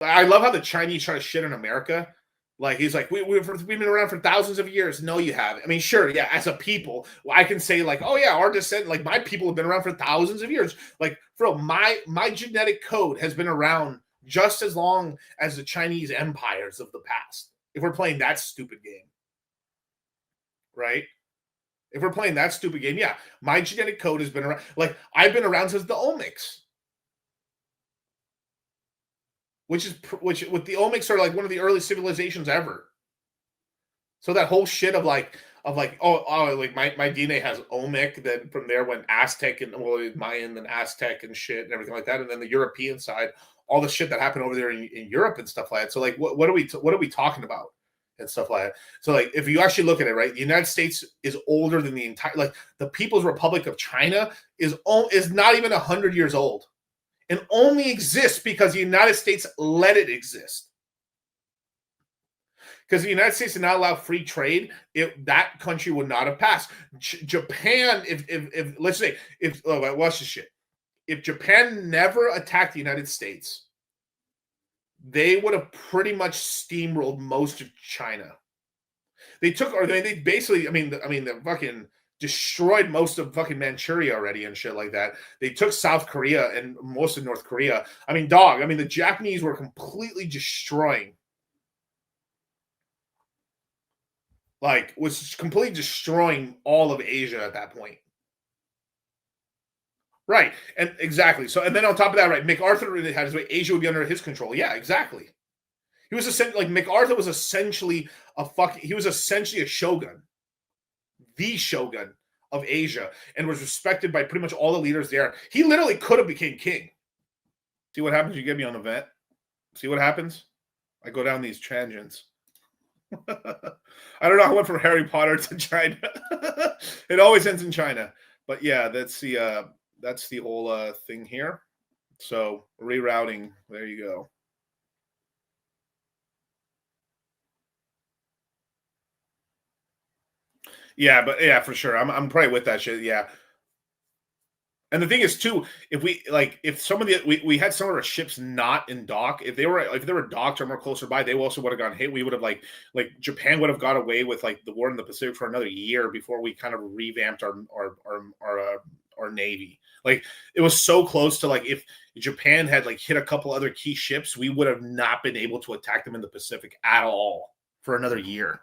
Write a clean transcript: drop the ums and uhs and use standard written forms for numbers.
I love how the Chinese try to shit on America. Like he's like, we've been around for thousands of years. No, you haven't. I mean, sure, yeah. As a people, I can say like, oh yeah, our descent, like my people have been around for thousands of years. Like, bro, my genetic code has been around just as long as the Chinese empires of the past. If we're playing that stupid game, right? If we're playing that stupid game, yeah, my genetic code has been around. Like I've been around since the Olmecs, which with the Olmecs are like one of the early civilizations ever. So that whole shit of like like my DNA has Olmec, then from there went Aztec and well Mayan and Aztec and shit and everything like that, and then the European side, all the shit that happened over there in Europe and stuff like that. So like what are we talking about and stuff like that? So like if you actually look at it, right, the United States is older than the entire like the People's Republic of China is not even 100 years old, and only exists because the United States let it exist. Because the United States did not allow free trade, that country would not have passed. Japan, if let's say if watch this shit, if Japan never attacked the United States, they would have pretty much steamrolled most of China. They took, or they basically, they fucking destroyed most of fucking Manchuria already and shit like that. They took South Korea and most of North Korea. The Japanese were completely destroying. Like, was completely destroying all of Asia at that point. Right. And exactly. So, and then on top of that, right, MacArthur had his way, Asia would be under his control. Yeah, exactly. He was essentially, like, MacArthur was essentially he was essentially a shogun, the shogun of Asia, and was respected by pretty much all the leaders there. He literally could have became king. See what happens? You get me on the vet. See what happens? I go down these tangents. I don't know. I went from Harry Potter to China. It always ends in China. But yeah, that's the whole thing here. So rerouting. There you go. Yeah, but yeah, for sure. I'm probably with that shit. Yeah. And the thing is, too, if some of we had some of our ships not in dock, if they were docked or more closer by, they also would have gone hit. We would have like Japan would have got away with like the war in the Pacific for another year before we kind of revamped our navy. Like it was so close to like if Japan had like hit a couple other key ships, we would have not been able to attack them in the Pacific at all for another year.